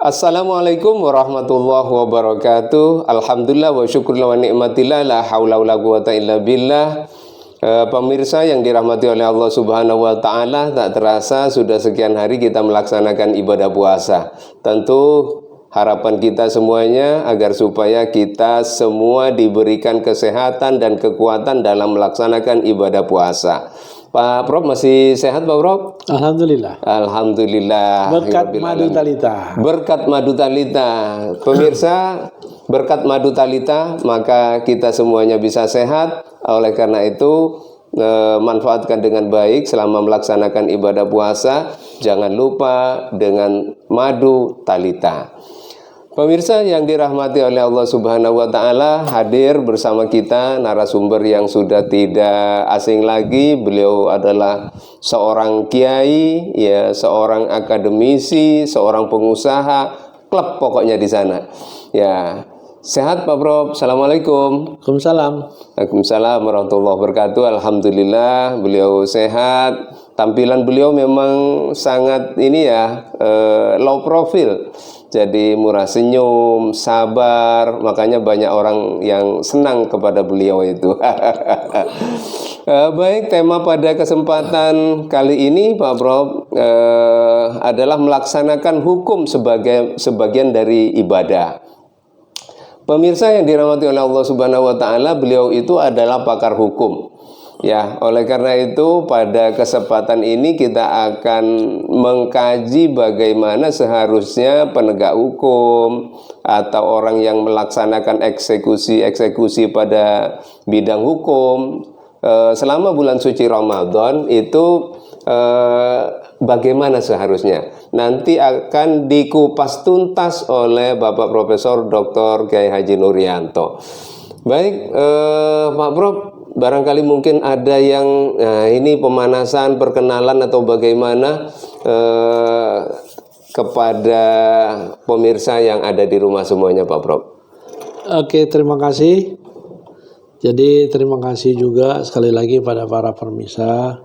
Assalamualaikum warahmatullahi wabarakatuh. Alhamdulillah wa syukurlah wa ni'matillah la haula wa la quwata illa billah. Pemirsa yang dirahmati oleh Allah Subhanahu wa taala, tak terasa sudah sekian hari kita melaksanakan ibadah puasa. Tentu harapan kita semuanya agar supaya kita semua diberikan kesehatan dan kekuatan dalam melaksanakan ibadah puasa. Pak Prof masih sehat Pak Prof? Alhamdulillah. Alhamdulillah. Berkat madu talita. Berkat madu talita. Pemirsa, berkat madu talita maka kita semuanya bisa sehat. Oleh karena itu manfaatkan dengan baik selama melaksanakan ibadah puasa. Jangan lupa dengan madu talita. Pemirsa yang dirahmati oleh Allah Subhanahu wa taala, hadir bersama kita narasumber yang sudah tidak asing lagi. Beliau adalah seorang kiai, ya, seorang akademisi, seorang pengusaha, klub pokoknya di sana. Ya. Sehat Pak Prof. Assalamualaikum. Waalaikumsalam. Waalaikumsalam warahmatullahi wabarakatuh. Alhamdulillah beliau sehat. Tampilan beliau memang sangat ini ya, low profile. Jadi murah senyum, sabar, makanya banyak orang yang senang kepada beliau itu. Baik, tema pada kesempatan kali ini Pak Prof adalah melaksanakan hukum sebagai sebagian dari ibadah. Pemirsa yang dirahmati oleh Allah Subhanahu wa taala, beliau itu adalah pakar hukum. Ya, oleh karena itu pada kesempatan ini kita akan mengkaji bagaimana seharusnya penegak hukum atau orang yang melaksanakan eksekusi pada bidang hukum selama bulan suci Ramadan itu bagaimana seharusnya. Nanti akan dikupas tuntas oleh Bapak Profesor Dr. Kiai Haji Nuryanto. Baik, Pak Prof, barangkali mungkin ada yang ini pemanasan, perkenalan atau bagaimana kepada pemirsa yang ada di rumah semuanya Pak Prof. Oke, terima kasih. Jadi terima kasih juga sekali lagi pada para pemirsa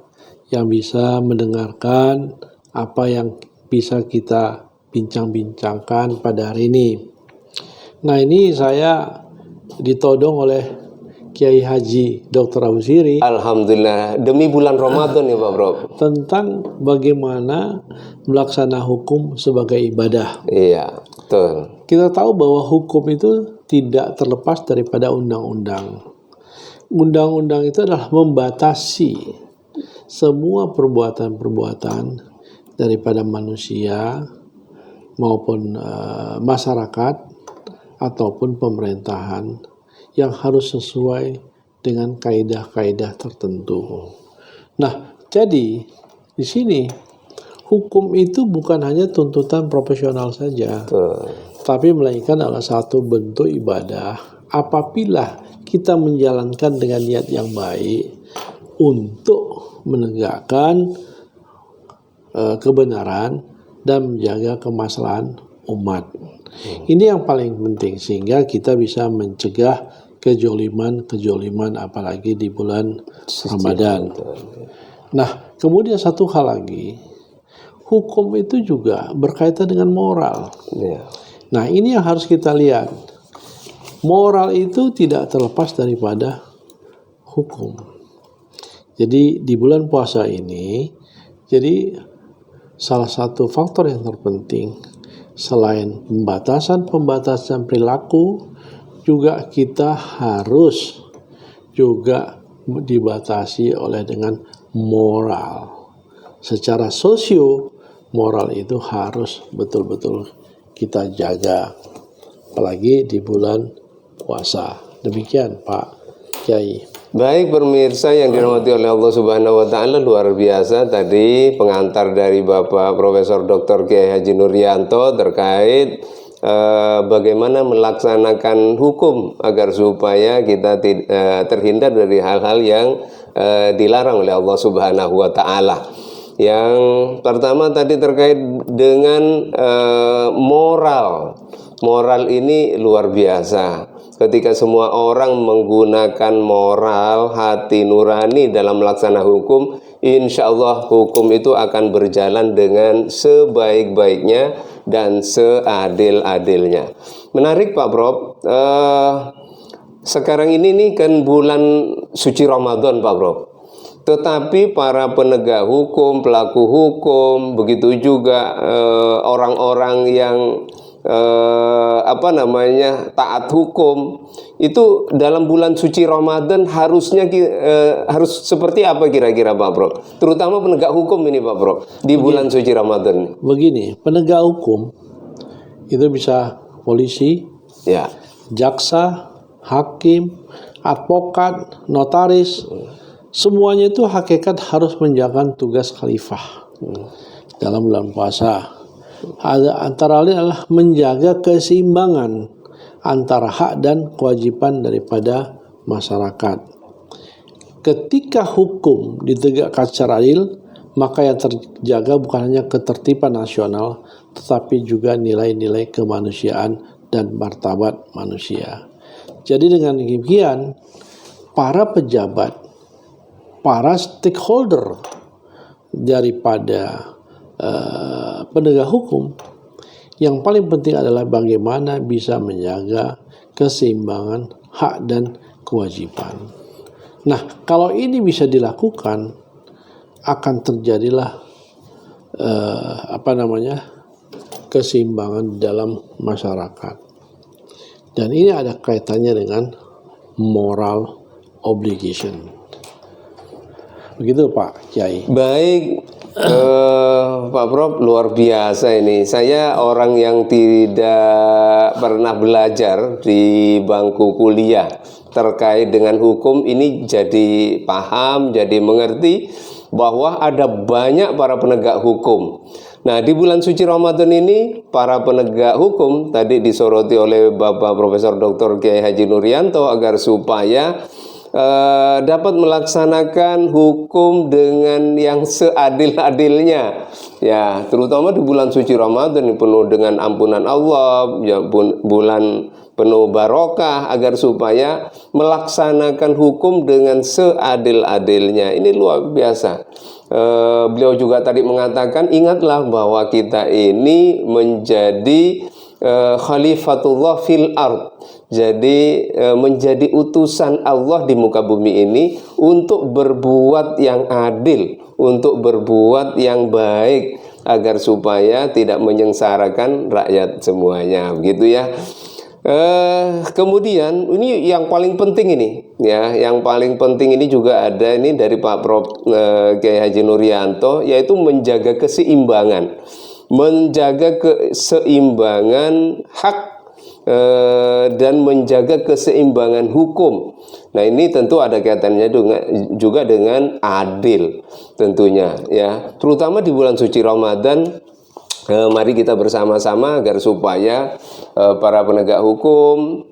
yang bisa mendengarkan apa yang bisa kita bincang-bincangkan pada hari ini. Nah, ini saya ditodong oleh Kiai Haji Dr. Abu Siri. Alhamdulillah, demi bulan Ramadan ya Pak Prof. Tentang bagaimana melaksanakan hukum sebagai ibadah. Iya, betul. Kita tahu bahwa hukum itu tidak terlepas daripada undang-undang. Undang-undang itu adalah membatasi semua perbuatan-perbuatan daripada manusia maupun masyarakat ataupun pemerintahan yang harus sesuai dengan kaidah-kaidah tertentu. Nah, jadi di sini hukum itu bukan hanya tuntutan profesional saja, tapi melainkan adalah satu bentuk ibadah. Apabila kita menjalankan dengan niat yang baik untuk menegakkan kebenaran dan menjaga kemaslahatan umat. Ini yang paling penting sehingga kita bisa mencegah kejoliman apalagi di bulan Ramadan. Nah, kemudian satu hal lagi, hukum itu juga berkaitan dengan moral. Nah, ini yang harus kita lihat. Moral itu tidak terlepas daripada hukum. Jadi di bulan puasa ini, jadi salah satu faktor yang terpenting selain pembatasan perilaku, juga kita harus juga dibatasi oleh dengan moral. Secara sosio, moral itu harus betul-betul kita jaga, apalagi di bulan puasa. Demikian Pak Kiai. Baik pemirsa yang dirahmati oleh Allah Subhanahu wa taala, luar biasa tadi pengantar dari Bapak Profesor Dr. Kiai Haji Nuryanto terkait bagaimana melaksanakan hukum agar supaya kita terhindar dari hal-hal yang dilarang oleh Allah Subhanahu wa taala. Yang pertama tadi terkait dengan moral. Moral ini luar biasa. Ketika semua orang menggunakan moral, hati nurani dalam melaksanakan hukum, insya Allah hukum itu akan berjalan dengan sebaik-baiknya dan seadil-adilnya. Menarik Pak Prof. Sekarang ini nih kan bulan suci Ramadan Pak Prof. Tetapi para penegak hukum, pelaku hukum, begitu juga orang-orang yang taat hukum, itu dalam bulan suci Ramadan harusnya harus seperti apa kira-kira Pak Bro? Terutama penegak hukum ini Pak Bro di bulan suci Ramadan. Begini, penegak hukum itu bisa polisi, Ya. jaksa, hakim, advokat, notaris. Semuanya itu hakikat harus menjalankan tugas khalifah dalam bulan puasa. Antara lain adalah menjaga keseimbangan antara hak dan kewajiban daripada masyarakat. Ketika hukum ditegakkan secara adil, maka yang terjaga bukan hanya ketertiban nasional, tetapi juga nilai-nilai kemanusiaan dan martabat manusia. Jadi dengan demikian, para pejabat, para stakeholder daripada penegak hukum, yang paling penting adalah bagaimana bisa menjaga keseimbangan hak dan kewajiban. Nah, kalau ini bisa dilakukan, akan terjadilah keseimbangan dalam masyarakat. Dan ini ada kaitannya dengan moral obligation. Begitu Pak Kiai. Baik, Pak Prof, luar biasa ini. Saya orang yang tidak pernah belajar di bangku kuliah terkait dengan hukum ini jadi paham, jadi mengerti bahwa ada banyak para penegak hukum. Nah, di bulan suci Ramadan ini para penegak hukum tadi disoroti oleh Bapak Profesor Dr. Kiai Haji Nuryanto agar supaya dapat melaksanakan hukum dengan yang seadil-adilnya, ya, terutama di bulan suci Ramadan yang penuh dengan ampunan Allah, ya, bulan penuh barokah, agar supaya melaksanakan hukum dengan seadil-adilnya. Ini luar biasa. Beliau juga tadi mengatakan, ingatlah bahwa kita ini menjadi khalifatullah fil ard. Jadi menjadi utusan Allah di muka bumi ini untuk berbuat yang adil, untuk berbuat yang baik, agar supaya tidak menyengsarakan rakyat semuanya, begitu ya. Kemudian ini yang paling penting ini, ya, yang paling penting ini juga ada ini dari Pak Prof Kiai Haji Nuryanto, yaitu menjaga keseimbangan, menjaga keseimbangan hak dan menjaga keseimbangan hukum. Nah, ini tentu ada kaitannya juga dengan adil tentunya, ya, terutama di bulan suci Ramadan. Mari kita bersama-sama agar supaya para penegak hukum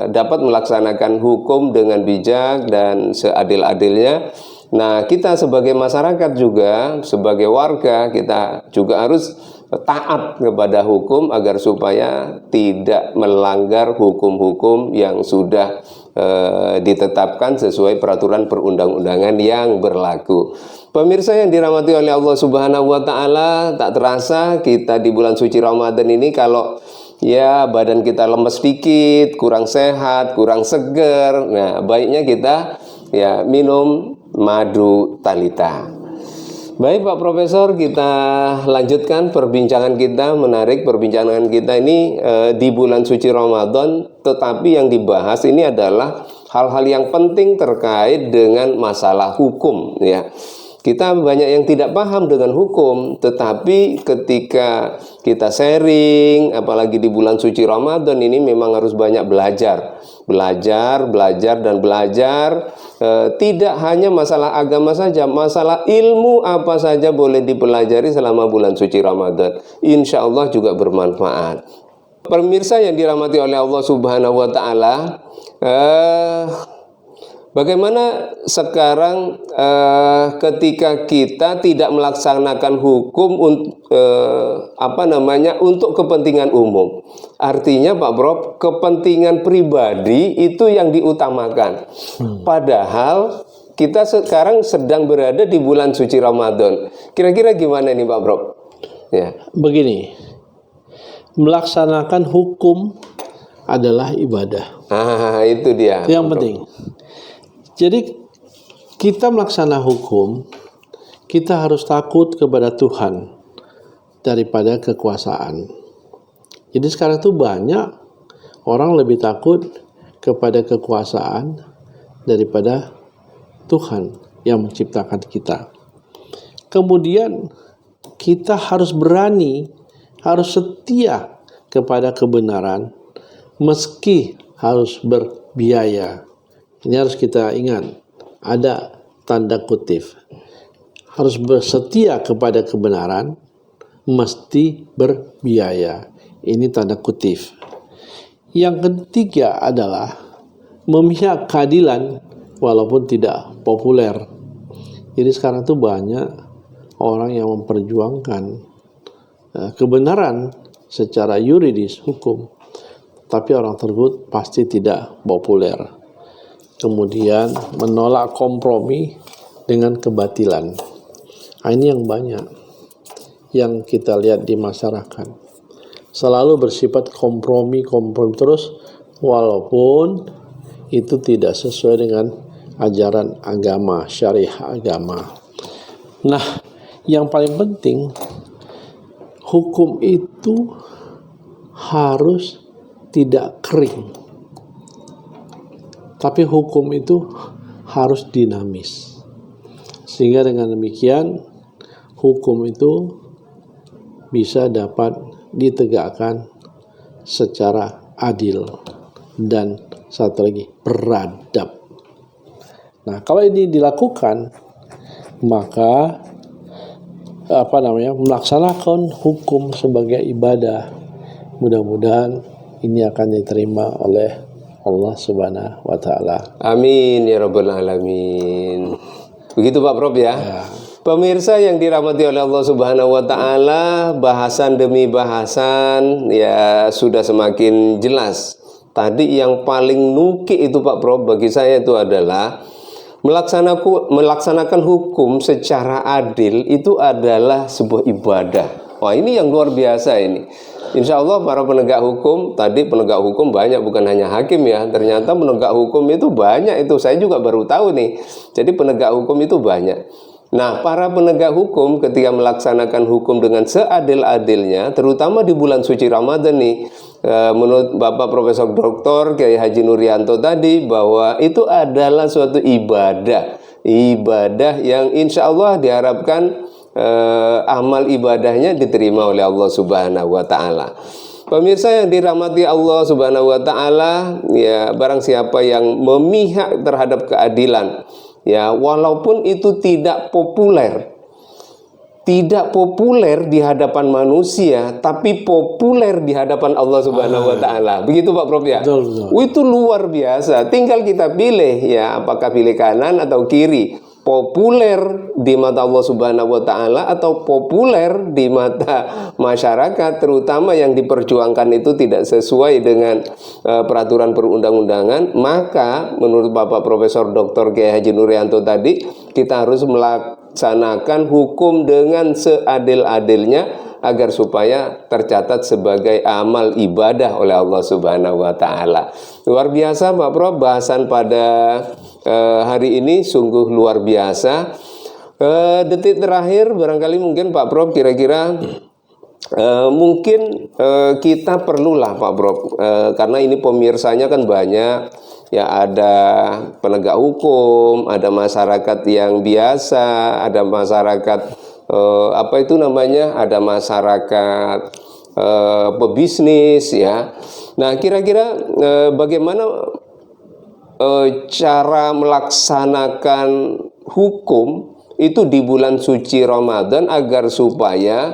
dapat melaksanakan hukum dengan bijak dan seadil-adilnya. Nah, kita sebagai masyarakat juga, sebagai warga, kita juga harus taat kepada hukum agar supaya tidak melanggar hukum-hukum yang sudah ditetapkan sesuai peraturan perundang-undangan yang berlaku. Pemirsa yang dirahmati oleh Allah Subhanahu wa taala, tak terasa kita di bulan suci Ramadan ini kalau ya badan kita lemes dikit, kurang sehat, kurang seger, nah baiknya kita ya minum madu talita. Baik Pak Profesor, kita lanjutkan perbincangan kita, menarik perbincangan kita ini di bulan suci Ramadan, tetapi yang dibahas ini adalah hal-hal yang penting terkait dengan masalah hukum, ya. Kita banyak yang tidak paham dengan hukum, tetapi ketika kita sharing, apalagi di bulan suci Ramadan ini memang harus banyak belajar. Belajar. Tidak hanya masalah agama saja, masalah ilmu apa saja boleh dipelajari selama bulan suci Ramadan. Insya Allah juga bermanfaat. Pemirsa yang dirahmati oleh Allah Subhanahu wa taala, bagaimana sekarang ketika kita tidak melaksanakan hukum untuk kepentingan umum? Artinya Pak Bro, kepentingan pribadi itu yang diutamakan. Padahal kita sekarang sedang berada di bulan suci Ramadan. Kira-kira gimana nih Pak Bro? Ya. Begini, melaksanakan hukum adalah ibadah. Itu dia. Itu yang penting. Jadi kita melaksanakan hukum, kita harus takut kepada Tuhan daripada kekuasaan. Jadi sekarang tuh banyak orang lebih takut kepada kekuasaan daripada Tuhan yang menciptakan kita. Kemudian kita harus berani, harus setia kepada kebenaran meski harus berbiaya. Ini harus kita ingat, ada tanda kutip. Harus bersetia kepada kebenaran mesti berbiaya. Ini tanda kutip. Yang ketiga adalah memihak keadilan walaupun tidak populer. Jadi sekarang tuh banyak orang yang memperjuangkan kebenaran secara yuridis hukum, tapi orang tersebut pasti tidak populer. Kemudian menolak kompromi dengan kebatilan. Nah, ini yang banyak yang kita lihat di masyarakat. Selalu bersifat kompromi terus walaupun itu tidak sesuai dengan ajaran agama, syariah agama. Nah, yang paling penting hukum itu harus tidak kering. Tapi hukum itu harus dinamis. Sehingga dengan demikian hukum itu bisa dapat ditegakkan secara adil dan satu lagi beradab. Nah, kalau ini dilakukan maka melaksanakan hukum sebagai ibadah, mudah-mudahan ini akan diterima oleh Allah Subhanahu wa taala. Amin ya rabbal alamin. Begitu Pak Prof ya. Pemirsa yang dirahmati oleh Allah Subhanahu wa taala, bahasan demi bahasan ya sudah semakin jelas. Tadi yang paling nukik itu Pak Prof bagi saya itu adalah melaksanakan hukum secara adil itu adalah sebuah ibadah. Wah, ini yang luar biasa ini. Insya Allah para penegak hukum, tadi penegak hukum banyak, bukan hanya hakim ya. Ternyata penegak hukum itu banyak, itu saya juga baru tahu nih. Jadi penegak hukum itu banyak. Nah, para penegak hukum ketika melaksanakan hukum dengan seadil-adilnya, terutama di bulan suci Ramadan nih, menurut Bapak Profesor Dr. Kiai Haji Nuryanto tadi, bahwa itu adalah suatu ibadah yang insya Allah diharapkan amal ibadahnya diterima oleh Allah Subhanahu wa taala. Pemirsa yang dirahmati Allah Subhanahu wa taala, ya barang siapa yang memihak terhadap keadilan, ya walaupun itu tidak populer di hadapan manusia, tapi populer di hadapan Allah Subhanahu wa taala. Begitu Pak Prof ya? Betul. Itu luar biasa. Tinggal kita pilih ya, apakah pilih kanan atau kiri. Populer di mata Allah Subhanahu wa taala atau populer di mata masyarakat, terutama yang diperjuangkan itu tidak sesuai dengan peraturan perundang-undangan, maka menurut Bapak Profesor Dr. Kiai Haji Nuryanto tadi, kita harus melaksanakan hukum dengan seadil-adilnya agar supaya tercatat sebagai amal ibadah oleh Allah Subhanahu wa taala. Luar biasa Pak Prof, bahasan pada hari ini sungguh luar biasa. Detik terakhir barangkali mungkin Pak Prof kira-kira mungkin kita perlulah Pak Prof, karena ini pemirsanya kan banyak ya, ada penegak hukum, ada masyarakat yang biasa, ada masyarakat ada masyarakat pebisnis ya. Nah, kira-kira bagaimana cara melaksanakan hukum itu di bulan suci Ramadan agar supaya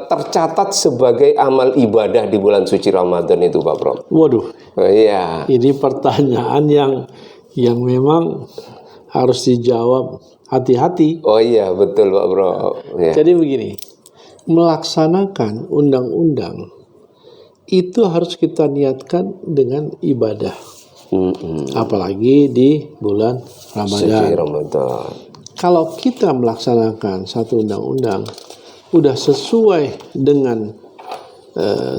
tercatat sebagai amal ibadah di bulan suci Ramadan itu Pak Prof? Waduh. Iya. Ini pertanyaan yang memang harus dijawab hati-hati. Oh iya, betul Pak Prof. Ya. Jadi begini, melaksanakan undang-undang itu harus kita niatkan dengan ibadah. Apalagi di bulan Ramadan. Suci Ramadan. Kalau kita melaksanakan satu undang-undang udah sesuai dengan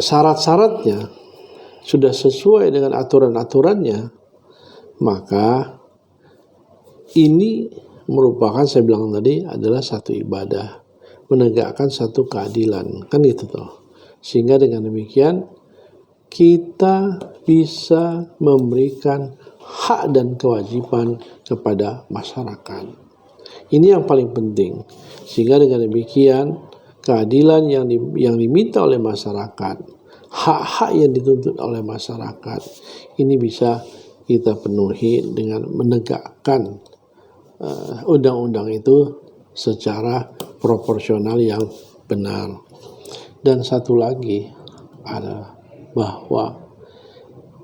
syarat-syaratnya sudah sesuai dengan aturan-aturannya, maka ini merupakan, saya bilang tadi, adalah satu ibadah, menegakkan satu keadilan, kan gitu toh. Sehingga dengan demikian kita bisa memberikan hak dan kewajiban kepada masyarakat. Ini yang paling penting. Sehingga dengan demikian keadilan yang diminta oleh masyarakat, hak-hak yang dituntut oleh masyarakat, ini bisa kita penuhi dengan menegakkan undang-undang itu secara proporsional yang benar. Dan satu lagi adalah bahwa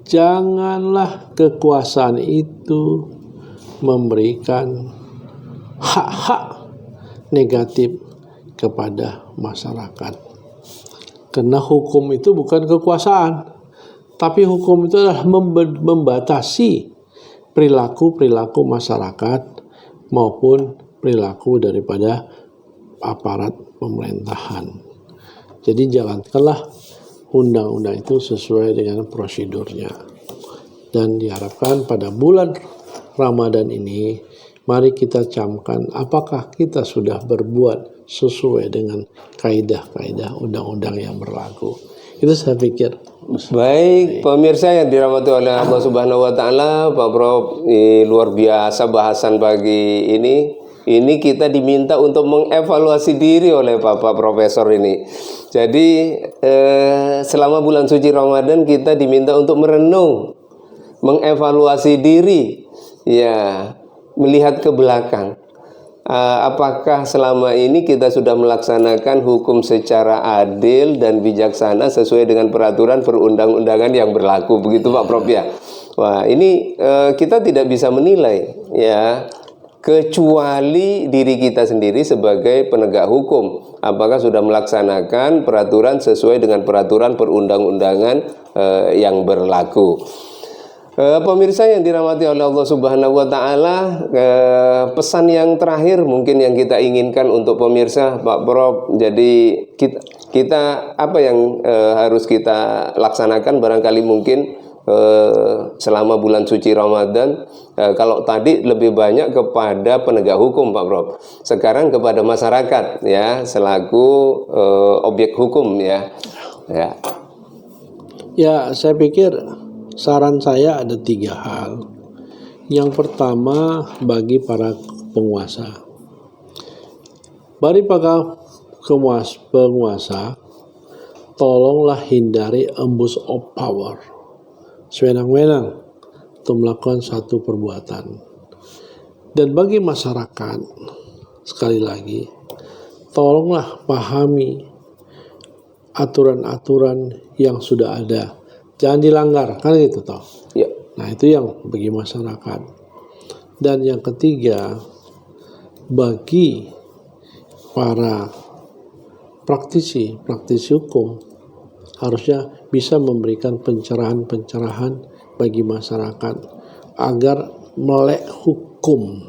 janganlah kekuasaan itu memberikan hak-hak negatif kepada masyarakat. Karena hukum itu bukan kekuasaan, tapi hukum itu adalah membatasi perilaku-perilaku masyarakat maupun perilaku daripada aparat pemerintahan. Jadi jalankanlah undang-undang itu sesuai dengan prosedurnya. Dan diharapkan pada bulan Ramadan ini, mari kita camkan apakah kita sudah berbuat sesuai dengan kaidah-kaidah undang-undang yang berlaku. Itu saya pikir. Baik, pemirsa yang dirahmati oleh Allah Subhanahu wa taala, Pak Prof, luar biasa bahasan pagi ini. Ini kita diminta untuk mengevaluasi diri oleh Bapak Profesor ini. Jadi selama bulan suci Ramadan kita diminta untuk merenung, mengevaluasi diri, ya, melihat ke belakang. Apakah selama ini kita sudah melaksanakan hukum secara adil dan bijaksana sesuai dengan peraturan perundang-undangan yang berlaku, begitu Pak Prof ya? Wah, ini kita tidak bisa menilai, ya, kecuali diri kita sendiri sebagai penegak hukum. Apakah sudah melaksanakan peraturan sesuai dengan peraturan perundang-undangan yang berlaku. Pemirsa yang dirahmati oleh Allah Subhanahu wa taala, pesan yang terakhir mungkin yang kita inginkan untuk pemirsa, Pak Prof. Jadi kita apa yang harus kita laksanakan barangkali mungkin selama bulan suci Ramadan. Kalau tadi lebih banyak kepada penegak hukum, Pak Prof. Sekarang kepada masyarakat, ya, selaku objek hukum, ya. Ya, saya pikir saran saya ada 3 hal. Yang pertama, bagi para penguasa. Bagi para penguasa, tolonglah hindari abuse of power. Sewenang-wenang untuk melakukan satu perbuatan. Dan bagi masyarakat, sekali lagi, tolonglah pahami aturan-aturan yang sudah ada. Jangan dilanggar, kan gitu toh. Ya. Nah, itu yang bagi masyarakat. Dan yang ketiga, bagi para praktisi hukum, harusnya bisa memberikan pencerahan-pencerahan bagi masyarakat agar melek hukum,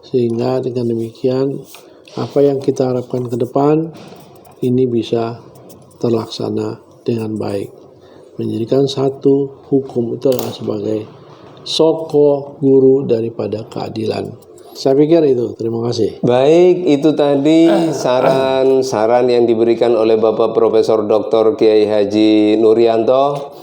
sehingga dengan demikian apa yang kita harapkan ke depan ini bisa terlaksana dengan baik. Menjadikan satu hukum itu adalah sebagai soko guru daripada keadilan. Saya pikir itu. Terima kasih. Baik, itu tadi saran-saran yang diberikan oleh Bapak Profesor Dr. Kiai Haji Nuryanto.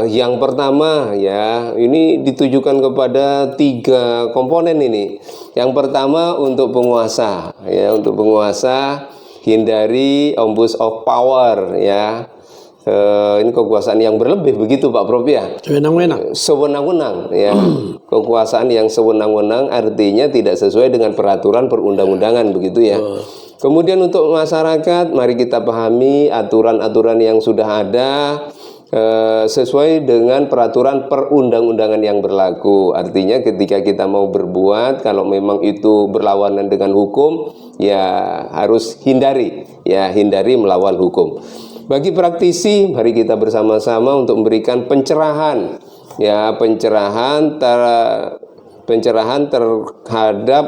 Yang pertama, ya, ini ditujukan kepada 3 komponen ini. Yang pertama untuk penguasa, ya, untuk penguasa hindari abuse of power, ya. Ini kekuasaan yang berlebih, begitu Pak Prof ya? Sewenang-wenang, ya. Kekuasaan yang sewenang-wenang artinya tidak sesuai dengan peraturan perundang-undangan, begitu ya. Kemudian untuk masyarakat, mari kita pahami aturan-aturan yang sudah ada sesuai dengan peraturan perundang-undangan yang berlaku. Artinya ketika kita mau berbuat, kalau memang itu berlawanan dengan hukum, ya harus hindari, ya, hindari melawan hukum. Bagi praktisi, mari kita bersama-sama untuk memberikan pencerahan, ya, pencerahan terhadap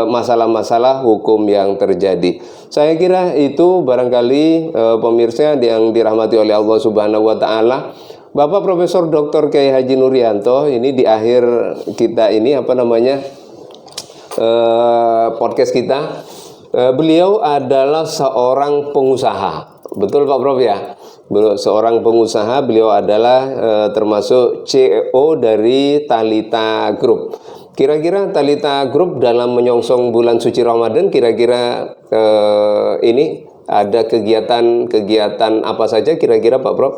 masalah-masalah hukum yang terjadi. Saya kira itu barangkali pemirsa yang dirahmati oleh Allah Subhanahu wa taala. Bapak Profesor Dr. Kiai Haji Nuryanto ini di akhir kita ini podcast kita, beliau adalah seorang pengusaha. Betul Pak Prof ya? Seorang pengusaha, beliau adalah termasuk CEO dari Talita Group. Kira-kira Talita Group dalam menyongsong bulan suci Ramadan, kira-kira ini ada kegiatan apa saja kira-kira Pak Prof?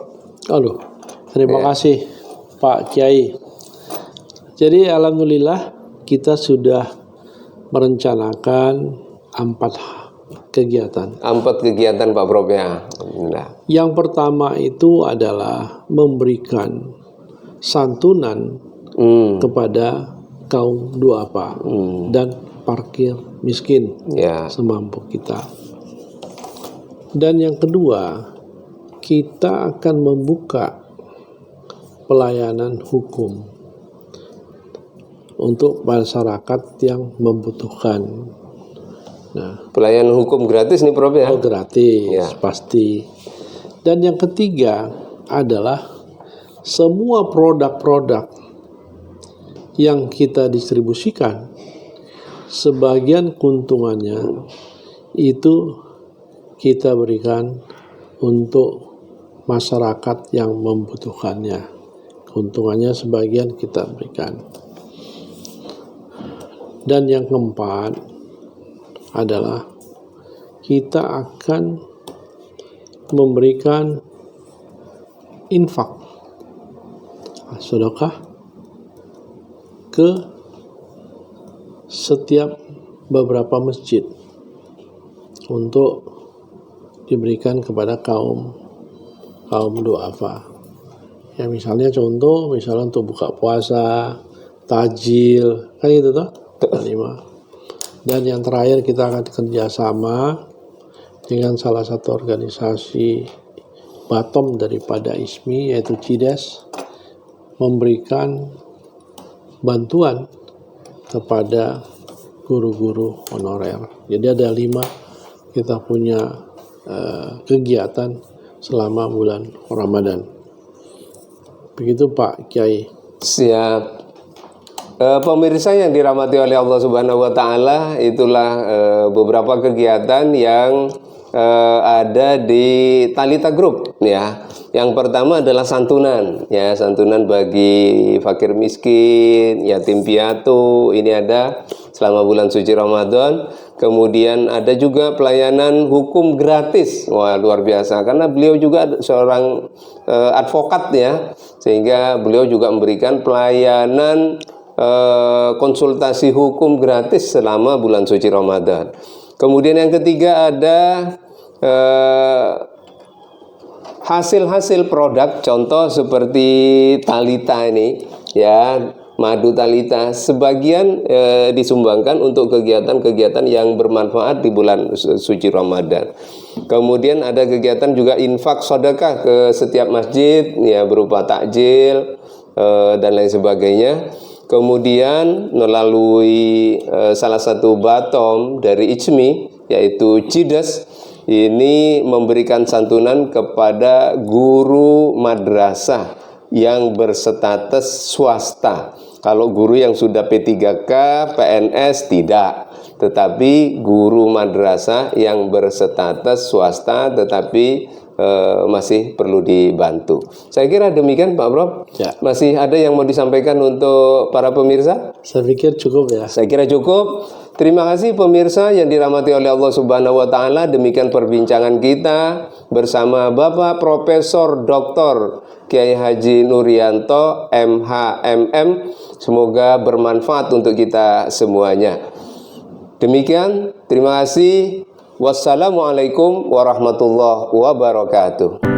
Terima kasih Pak Kiai. Jadi alhamdulillah kita sudah merencanakan 4 kegiatan. 4 kegiatan Pak Prof ya. Alhamdulillah. Yang pertama itu adalah memberikan santunan kepada kaum duafa dan parkir miskin semampu kita. Dan yang kedua, kita akan membuka pelayanan hukum untuk masyarakat yang membutuhkan. Nah, pelayanan hukum gratis nih Prof ya? Gratis, pasti. Dan yang ketiga adalah semua produk-produk yang kita distribusikan, sebagian keuntungannya itu kita berikan untuk masyarakat yang membutuhkannya. Keuntungannya sebagian kita berikan. Dan yang keempat adalah kita akan memberikan infak, sedekah ke setiap beberapa masjid untuk diberikan kepada kaum duafa. Ya misalnya untuk buka puasa, tajil, kan gitu toh. Dan yang terakhir kita akan kerjasama dengan salah satu organisasi bottom daripada ISMI yaitu CIDES, memberikan bantuan kepada guru-guru honorer. Jadi ada 5 kita punya kegiatan selama bulan Ramadan. Begitu Pak Kiai. Siap. Pemirsa yang dirahmati oleh Allah Subhanahu wa taala, itulah beberapa kegiatan yang ada di Talita Group ya. Yang pertama adalah santunan ya, santunan bagi fakir miskin, yatim piatu, ini ada selama bulan suci Ramadan. Kemudian ada juga pelayanan hukum gratis. Wah, luar biasa karena beliau juga seorang advokat ya, sehingga beliau juga memberikan pelayanan konsultasi hukum gratis selama bulan suci Ramadan. Kemudian yang ketiga ada hasil-hasil produk, contoh seperti Talita ini ya, madu Talita, sebagian disumbangkan untuk kegiatan-kegiatan yang bermanfaat di bulan suci Ramadan. Kemudian ada kegiatan juga infak sedekah ke setiap masjid ya, berupa takjil dan lain sebagainya. Kemudian melalui salah satu bottom dari ICMI yaitu CIDES, ini memberikan santunan kepada guru madrasah yang berstatus swasta. Kalau guru yang sudah P3K, PNS tidak, tetapi guru madrasah yang berstatus swasta tetapi masih perlu dibantu. Saya kira demikian Pak Prof. Ya. Masih ada yang mau disampaikan untuk para pemirsa? Saya pikir cukup ya. Saya kira cukup. Terima kasih pemirsa yang dirahmati oleh Allah Subhanahu wa taala. Demikian perbincangan kita bersama Bapak Profesor Dr. Kiai Haji Nuryanto MHMM. Semoga bermanfaat untuk kita semuanya. Demikian, terima kasih. Wassalamualaikum warahmatullahi wabarakatuh.